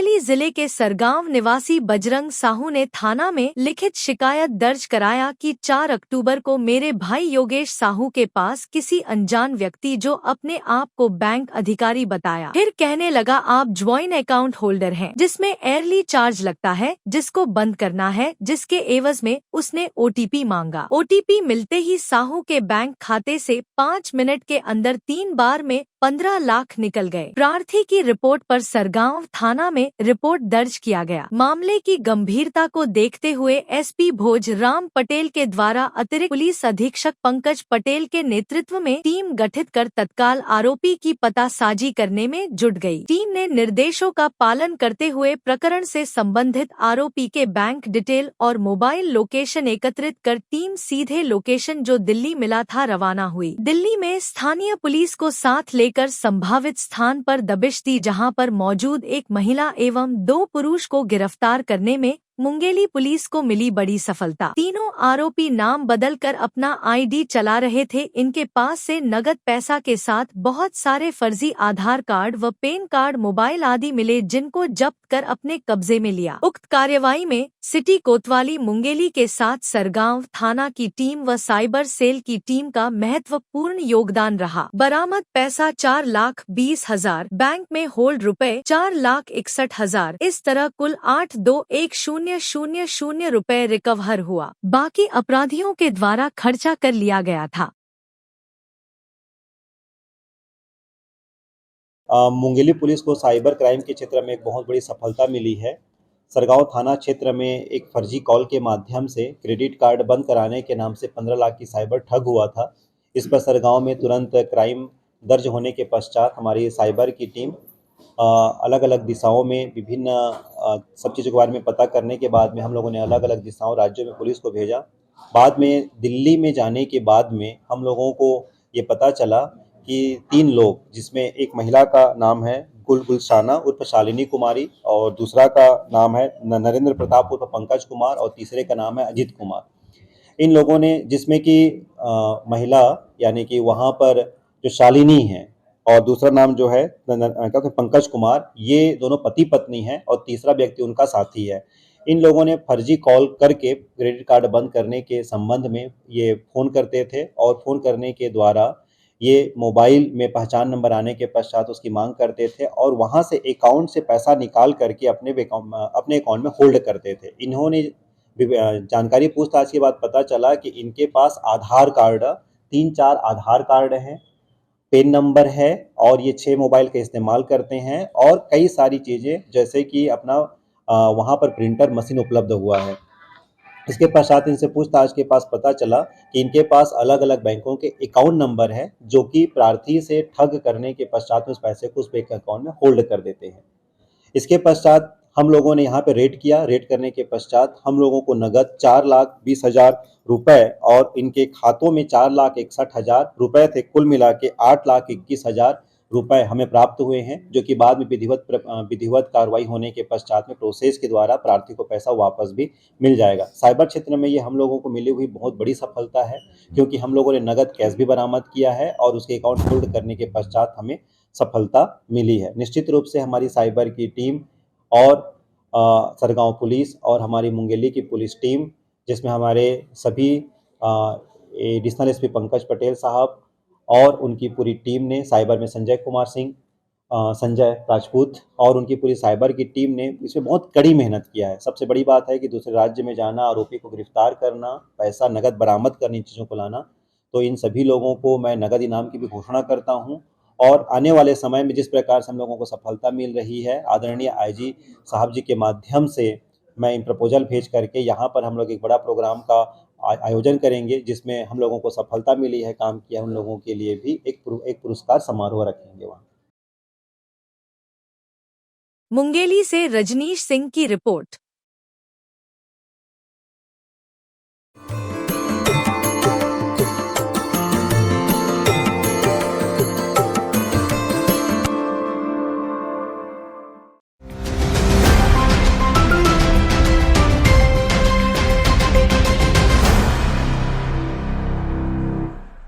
मुंगेली जिले के सरगांव निवासी बजरंग साहू ने थाना में लिखित शिकायत दर्ज कराया कि 4 अक्टूबर को मेरे भाई योगेश साहू के पास किसी अनजान व्यक्ति जो अपने आप को बैंक अधिकारी बताया, फिर कहने लगा आप ज्वाइन अकाउंट होल्डर हैं, जिसमें एयरली चार्ज लगता है, जिसको बंद करना है, जिसके एवज में उसने OTP मांगा। OTP मिलते ही साहू के बैंक खाते से 5 मिनट के अंदर 3 बार में 15 लाख निकल गए। प्रार्थी की रिपोर्ट पर सरगांव थाना में रिपोर्ट दर्ज किया गया। मामले की गंभीरता को देखते हुए SP भोज राम पटेल के द्वारा अतिरिक्त पुलिस अधीक्षक पंकज पटेल के नेतृत्व में टीम गठित कर तत्काल आरोपी की पतासाजी करने में जुट गई। टीम ने निर्देशों का पालन करते हुए प्रकरण से संबंधित आरोपी के बैंक डिटेल और मोबाइल लोकेशन एकत्रित कर टीम सीधे लोकेशन जो दिल्ली मिला था रवाना हुई। दिल्ली में स्थानीय पुलिस को साथ लेकर संभावित स्थान पर दबिश दी, जहां पर मौजूद एक महिला एवं 2 पुरुष को गिरफ्तार करने में मुंगेली पुलिस को मिली बड़ी सफलता। तीनों आरोपी नाम बदलकर अपना ID चला रहे थे। इनके पास से नगद पैसा के साथ बहुत सारे फर्जी आधार कार्ड व पैन कार्ड, मोबाइल आदि मिले, जिनको जब्त कर अपने कब्जे में लिया। उक्त कार्यवाही में सिटी कोतवाली मुंगेली के साथ सरगांव थाना की टीम व साइबर सेल की टीम का महत्वपूर्ण योगदान रहा। बरामद पैसा 4,20,000, बैंक में होल्ड रुपए 4,61,000, इस तरह कुल 8,21,000 रुपए रिकवर हुआ। बाकी अपराधियों के द्वारा खर्चा कर लिया गया था। मुंगेली पुलिस को साइबर क्राइम के क्षेत्र में एक बहुत बड़ी सफलता मिली है। सरगांव थाना क्षेत्र में एक फर्जी कॉल के माध्यम से क्रेडिट कार्ड बंद कराने के नाम से 15 लाख की साइबर ठग हुआ था। इस पर सरगांव में तुरंत क्राइम दर्ज होने के पश्चात हमारी साइबर की टीम अलग अलग दिशाओं में विभिन्न सब चीज़ों के बारे में पता करने के बाद में हम लोगों ने अलग अलग दिशाओं राज्यों में पुलिस को भेजा। बाद में दिल्ली में जाने के बाद में हम लोगों को ये पता चला कि 3 लोग, जिसमें एक महिला का नाम है गुलशाना उर्फ शालिनी कुमारी, और दूसरा का नाम है नरेंद्र प्रताप उर्फ पंकज कुमार, और तीसरे का नाम है अजीत कुमार। इन लोगों ने, जिसमें कि महिला यानी कि वहाँ पर जो शालिनी है और दूसरा नाम जो है पंकज कुमार, ये दोनों पति पत्नी हैं और तीसरा व्यक्ति उनका साथी है। इन लोगों ने फर्जी कॉल करके क्रेडिट कार्ड बंद करने के संबंध में ये फ़ोन करते थे और फ़ोन करने के द्वारा ये मोबाइल में पहचान नंबर आने के पश्चात उसकी मांग करते थे और वहाँ से अकाउंट से पैसा निकाल करके अपने अकाउंट में होल्ड करते थे। इन्होंने जानकारी पूछताछ के बाद पता चला कि इनके पास आधार कार्ड 3-4 आधार कार्ड हैं, पेन नंबर है, और ये 6 मोबाइल का इस्तेमाल करते हैं और कई सारी चीज़ें, जैसे कि अपना वहाँ पर प्रिंटर मशीन उपलब्ध हुआ है। इसके पश्चात इनसे पूछताछ के पास पता चला कि इनके पास अलग अलग बैंकों के अकाउंट नंबर है, जो कि प्रार्थी से ठग करने के पश्चात उस पैसे को उस बैंक अकाउंट में होल्ड कर देते हैं। इसके पश्चात हम लोगों ने यहाँ पे रेड किया। रेड करने के पश्चात हम लोगों को नगद 4,20,000 रुपए और इनके खातों में 4,61,000 रुपए थे। कुल मिला के 8,21,000 रुपए हमें प्राप्त हुए हैं, जो कि बाद में विधिवत कार्रवाई होने के पश्चात में प्रोसेस के द्वारा प्रार्थी को पैसा वापस भी मिल जाएगा। साइबर क्षेत्र में ये हम लोगों को मिली हुई बहुत बड़ी सफलता है, क्योंकि हम लोगों ने नगद कैश भी बरामद किया है और उसके अकाउंट होल्ड करने के पश्चात हमें सफलता मिली है। निश्चित रूप से हमारी साइबर की टीम और सरगांव पुलिस और हमारी मुंगेली की पुलिस टीम, जिसमें हमारे सभी एडिशनल SP पंकज पटेल साहब और उनकी पूरी टीम ने, साइबर में संजय कुमार सिंह, संजय राजपूत और उनकी पूरी साइबर की टीम ने इसमें बहुत कड़ी मेहनत किया है। सबसे बड़ी बात है कि दूसरे राज्य में जाना, आरोपी को गिरफ्तार करना, पैसा नगद बरामद करनी, इन चीज़ों को लाना। तो इन सभी लोगों को मैं नगद इनाम की भी घोषणा करता हूँ। और आने वाले समय में जिस प्रकार से हम लोगों को सफलता मिल रही है, आदरणीय IG साहब जी के माध्यम से मैं इन प्रपोजल भेज करके यहाँ पर हम लोग एक बड़ा प्रोग्राम का आयोजन करेंगे, जिसमें हम लोगों को सफलता मिली है काम किया उन लोगों के लिए भी एक पुरस्कार समारोह रखेंगे वहाँ। मुंगेली से रजनीश सिंह की रिपोर्ट।